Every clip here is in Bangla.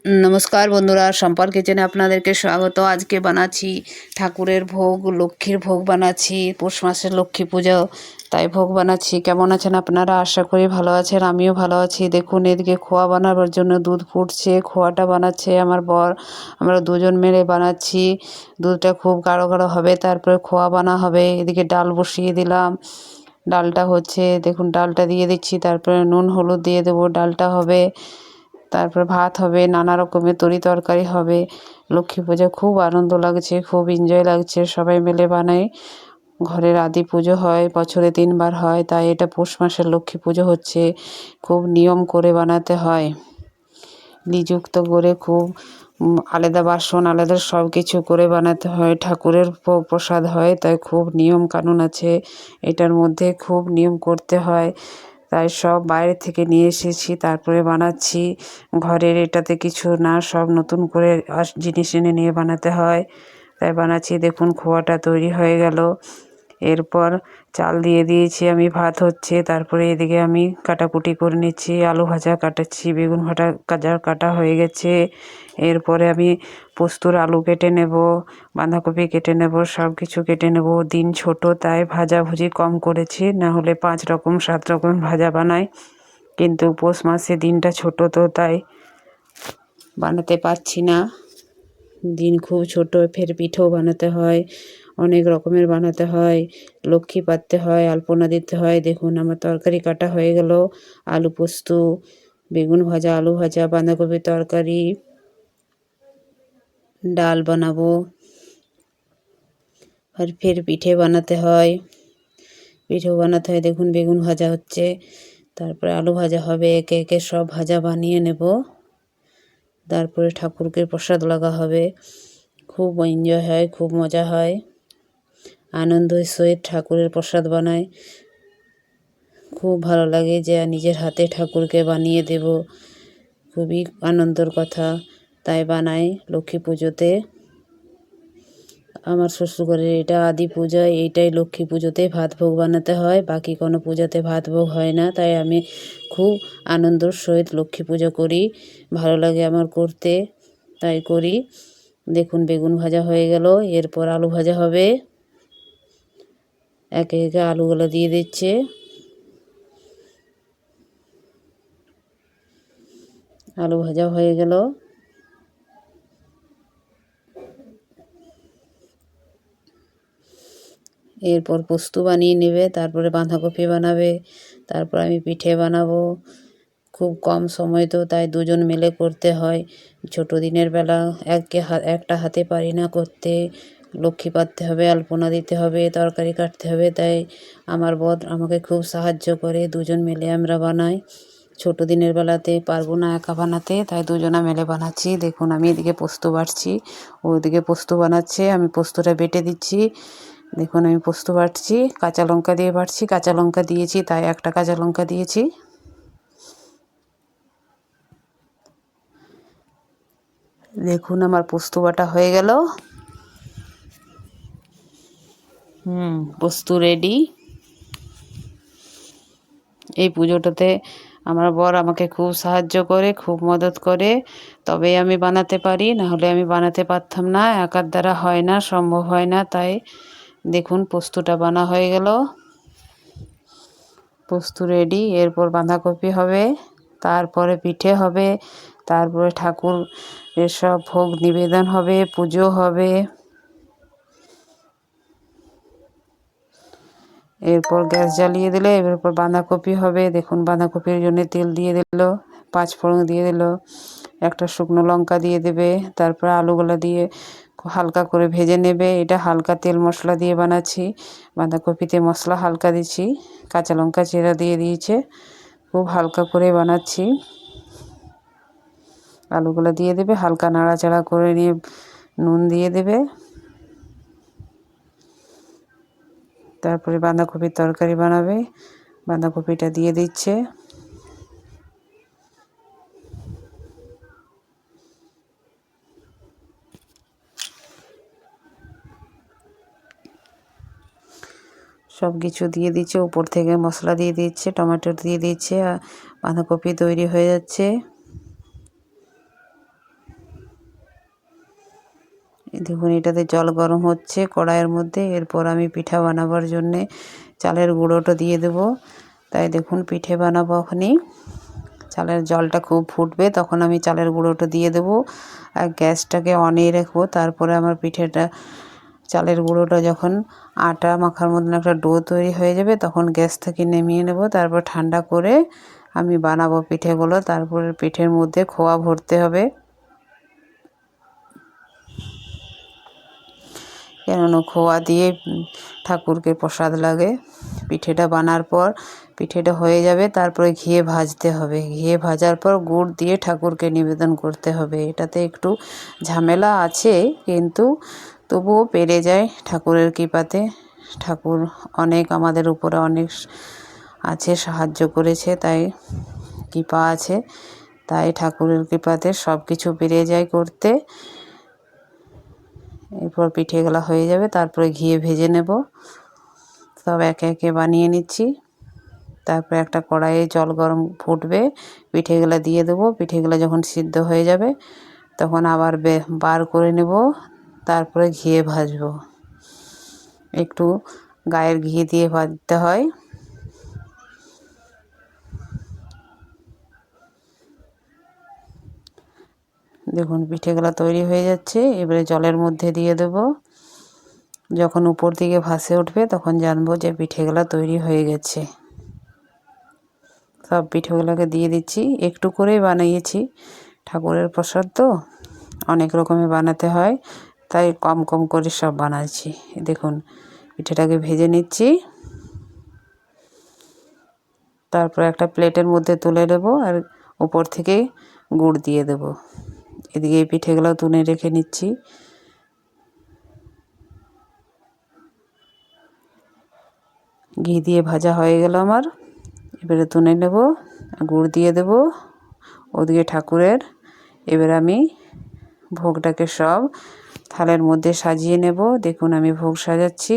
নমস্কার বন্ধুরা, সম্পার কিচেনে আপনাদেরকে স্বাগত। আজকে বানাচ্ছি ঠাকুরের ভোগ, লক্ষ্মীর ভোগ বানাচ্ছি। পৌষ মাসের লক্ষ্মী পুজো, তাই ভোগ বানাচ্ছি। কেমন আছেন আপনারা? আশা করি ভালো আছেন, আমিও ভালো আছি। দেখুন, এদিকে খোয়া বানাবার জন্য দুধ ফুটছে, খোয়াটা বানাচ্ছে আমার বর। আমরা দুজন মিলে বানাচ্ছি। দুধটা খুব গাঢ় গাঢ় হবে, তারপরে খোয়া বানা হবে। এদিকে ডাল বসিয়ে দিলাম, ডালটা হচ্ছে, দেখুন ডালটা দিয়ে দিচ্ছি, তারপরে নুন হলুদ দিয়ে দেবো, ডালটা হবে। তারপরে ভাত হবে, নানা রকমের তরি তরকারি হবে। লক্ষ্মী পুজো খুব আনন্দ লাগছে, খুব এনজয় লাগছে। সবাই মিলে বানাই। ঘরের আদি পুজো হয়, বছরে 3বার হয়, তাই এটা পৌষ মাসের লক্ষ্মী পুজো হচ্ছে। খুব নিয়ম করে বানাতে হয়, নিযুক্ত করে খুব আলাদা বাসন, আলাদা সব কিছু করে বানাতে হয়। ঠাকুরের প্রসাদ হয়, তাই খুব নিয়ম কানুন আছে এটার মধ্যে, খুব নিয়ম করতে হয়। তাই সব বাইরে থেকে নিয়ে এসেছি, তারপরে বানাচ্ছি। ঘরের এটাতে কিছু না, সব নতুন করে জিনিস এনে নিয়ে বানাতে হয়, তাই বানাচ্ছি। দেখুন খোয়াটা তৈরি হয়ে গেল। এরপর চাল দিয়ে দিয়েছি আমি, ভাত হচ্ছে। তারপরে এদিকে আমি কাটাকুটি করে নিচ্ছি, আলু ভাজা কাটাচ্ছি, বেগুন কাটা হয়ে গেছে। এরপরে আমি পোস্তর আলু কেটে নেব, বাঁধাকপি কেটে নেব, সব কিছু কেটে নেব। দিন ছোট, তাই ভাজাভুজি কম করেছি, না হলে 5 রকম 7 রকম ভাজা বানাই। কিন্তু পৌষ মাসে দিনটা ছোট, তো তাই বানাতে পারছি না। দিন খুব ছোট, ফের পিঠেও বানাতে হয়, অনেক রকমের বানাতে হয়, লক্ষ্মী পাততে হয়, আলপনা দিতে হয়। দেখুন আমার তরকারি কাটা হয়ে গেল, আলু পোস্ত, বেগুন ভাজা, আলু ভাজা, বাঁধাকপির তরকারি, ডাল বানাবো। আর ফের পিঠে বানাতে হয়, পিঠেও বানাতে হয়। দেখুন বেগুন ভাজা হচ্ছে, তারপরে আলু ভাজা হবে। একে একে সব ভাজা বানিয়ে নেব, তারপরে ঠাকুরকে প্রসাদ লাগা হবে। খুব এনজয় হয়, খুব মজা হয়, আনন্দের সহিত ঠাকুরের প্রসাদ বানায়। খুব ভালো লাগে যে নিজের হাতে ঠাকুরকে বানিয়ে দেব, খুবই আনন্দের কথা। তাই বানাই লক্ষ্মী পুজোতে। আমার শ্বশুরঘরের এটা আদি পূজা, এইটাই লক্ষ্মী পুজোতে ভাত ভোগ বানাতে হয়, বাকি কোনো পূজাতে ভাত ভোগ হয় না। তাই আমি খুব আনন্দের সহিত লক্ষ্মী পুজো করি, ভালো লাগে আমার করতে, তাই করি। দেখুন বেগুন ভাজা হয়ে গেল, এরপর আলু ভাজা হবে। একে একে আলুগুলো দিয়ে দিচ্ছে, আলু ভাজা হয়ে গেল। এরপর পোস্ত বানিয়ে নেবে, তারপরে বাঁধাকপি বানাবে, তারপর আমি পিঠে বানাবো। খুব কম সময় তো, তাই দুজন মিলে করতে হয়। ছোট দিনের বেলা একটা হাতে পারি না করতে, লক্ষ্মী পাততে হবে, আলপনা দিতে হবে, তরকারি কাটতে হবে, তাই আমার বর আমাকে খুব সাহায্য করে। দুজন মিলে আমরা বানাই। ছোট দিনের বেলাতে পারবো না একা বানাতে, তাই দুজনা মিলে বানাচ্ছি। দেখুন আমি এদিকে পোস্ত বাটছি, ওদিকে পোস্ত বানাচ্ছে, আমি পোস্তটা বেটে দিচ্ছি। দেখুন আমি পোস্ত বাটছি, কাঁচা লঙ্কা দিয়ে বাটছি, কাঁচা লঙ্কা দিয়েছি, তাই একটা কাঁচা লঙ্কা দিয়েছি। দেখুন আমার পোস্ত বাটা হয়ে গেল। পোস্ত রেডি। এই পুজোটাতে আমার বর আমাকে খুব সাহায্য করে, খুব মদত করে, তবেই আমি বানাতে পারি, না হলে আমি বানাতে পারতাম না, একার দ্বারা হয় না, সম্ভব হয় না। তাই দেখুন পোস্তটা বানা হয়ে গেল, পোস্ত রেডি। এরপর বাঁধাকপি হবে, তারপরে পিঠে হবে, তারপরে ঠাকুর এসব ভোগ নিবেদন হবে, পুজো হবে। এরপর গ্যাস জ্বালিয়ে দিলে এরপর বাঁধাকপি হবে। দেখুন বাঁধাকপির জন্য তেল দিয়ে দিল, 5 ফোড়ন দিয়ে দিল, একটা শুকনো লঙ্কা দিয়ে দেবে, তারপর আলুগুলো দিয়ে হালকা করে ভেজে নেবে। এটা হালকা তেল মশলা দিয়ে বানাচ্ছি, বাঁধাকপিতে মশলা হালকা দিচ্ছি, কাঁচা লঙ্কা চেরা দিয়ে দিয়েছে, খুব হালকা করে বানাচ্ছি। আলুগুলো দিয়ে দেবে, হালকা নাড়াচাড়া করে নিয়ে নুন দিয়ে দেবে, তারপরে বাঁধাকপির তরকারি বানাবে। বাঁধাকপিটা দিয়ে দিচ্ছে, সব কিছু দিয়ে দিচ্ছে, উপর থেকে মশলা দিয়ে দিচ্ছে, টমেটো দিয়ে দিচ্ছে, বাঁধাকপি তৈরি হয়ে যাচ্ছে। দেখুন এটাতে জল গরম হচ্ছে কড়াইয়ের মধ্যে। এরপর আমি পিঠা বানাবার জন্যে চালের গুঁড়োটা দিয়ে দেব। তাই দেখুন পিঠে বানাবো এখনই। চালের জলটা খুব ফুটবে তখন আমি চালের গুঁড়োটা দিয়ে দেব আর গ্যাসটাকে অনেই রাখবো। তারপরে আমার পিঠেটা চালের গুঁড়োটা যখন আটা মাখার মতন একটা ডো তৈরি হয়ে যাবে তখন গ্যাস থেকে নামিয়ে নেব। তারপর ঠান্ডা করে আমি বানাবো পিঠেগুলো। তারপরে পিঠের মধ্যে খোয়া ভরতে হবে, কেননা খোয়া দিয়ে ঠাকুরকে প্রসাদ লাগে। পিঠেটা বানার পর পিঠেটা হয়ে যাবে, তারপরে ঘিয়ে ভাজতে হবে। ঘিয়ে ভাজার পর গুড় দিয়ে ঠাকুরকে নিবেদন করতে হবে। এটাতে একটু ঝামেলা আছে, কিন্তু তবুও পেরে যায় ঠাকুরের কৃপাতে। ঠাকুর অনেক আমাদের উপরে অনেক আছে, সাহায্য করেছে, তাই কৃপা আছে, তাই ঠাকুরের কৃপাতে সব কিছু পেরে যায় করতে। এরপর পিঠেগুলো হয়ে যাবে, তারপরে ঘিয়ে ভেজে নেব। সব একে একে বানিয়ে নিচ্ছি। তারপরে একটা কড়াইয়ে জল গরম ফুটবে, পিঠেগুলো দিয়ে দেবো। পিঠেগুলো যখন সিদ্ধ হয়ে যাবে তখন আবার বার করে নেব, তারপরে ঘিয়ে ভাজবো। একটু গায়ের ঘি দিয়ে ভাজতে হয়। দেখুন পিঠেগুলো তৈরি হয়ে যাচ্ছে। এবারে জলের মধ্যে দিয়ে দেব। যখন উপর দিকে ভাসে উঠবে তখন জানবো যে পিঠেগুলো তৈরি হয়ে গেছে। সব পিঠেগুলোকে দিয়ে দিচ্ছি। একটু করেই বানিয়েছি, ঠাকুরের প্রসাদ তো অনেক রকমের বানাতে হয়, তাই কম কম করে সব বানাচ্ছি। দেখুন পিঠেটাকে ভেজে নিচ্ছি। তারপর একটা প্লেটের মধ্যে তুলে নেব আর উপর থেকে গুড় দিয়ে দেব। এদিকে এই পিঠেগুলো তুলে রেখে নিচ্ছি। ঘি দিয়ে ভাজা হয়ে গেল আমার। এবারে তুলে নেব, গুড় দিয়ে দেব ওদিকে ঠাকুরের। এবার আমি ভোগটাকে সব থালের মধ্যে সাজিয়ে নেব। দেখুন আমি ভোগ সাজাচ্ছি,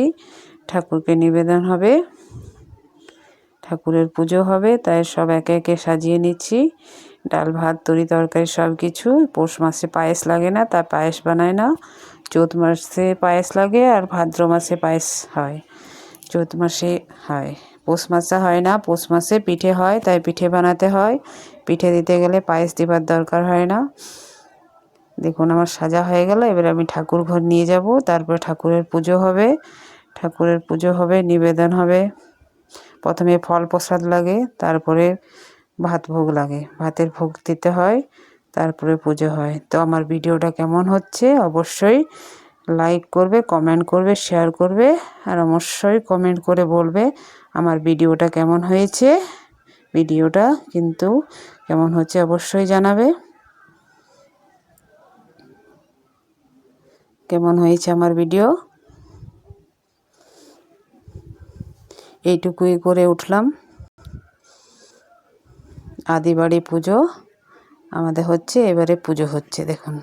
ঠাকুরকে নিবেদন হবে, ঠাকুরের পুজো হবে, তাই সব একে একে সাজিয়ে নিচ্ছি। ডাল ভাত তরি তরকারি সব কিছু। পৌষ মাসে পায়েস লাগে না, তাই পায়েস বানায় না। চৈত মাসে পায়েস লাগে আর ভাদ্র মাসে পায়েস হয়। চৈত মাসে হয়, পৌষ মাসে হয় না। পৌষ মাসে পিঠে হয়, তাই পিঠে বানাতে হয়। পিঠে দিতে গেলে পায়েস দেবার দরকার হয় না। দেখুন আমার সাজা হয়ে গেল। এবার আমি ঠাকুর ঘর নিয়ে যাব, তারপরে ঠাকুরের পুজো হবে। ঠাকুরের পুজো হবে, নিবেদন হবে। প্রথমে ফল প্রসাদ লাগে, তারপরে ভাত ভোগ লাগে। ভাতের ভোগ দিতে হয়, তারপরে পুজো হয়। তো আমার ভিডিওটা কেমন হচ্ছে অবশ্যই লাইক করবে, কমেন্ট করবে, শেয়ার করবে, আর অবশ্যই কমেন্ট করে বলবে আমার ভিডিওটা কেমন হয়েছে। ভিডিওটা কিন্তু কেমন হচ্ছে অবশ্যই জানাবে। কেমন হয়েছে আমার ভিডিও, এইটুকুই করে উঠলাম। আদি বাড়ি পুজো আমাদের হচ্ছে, এবারে পুজো হচ্ছে দেখুন।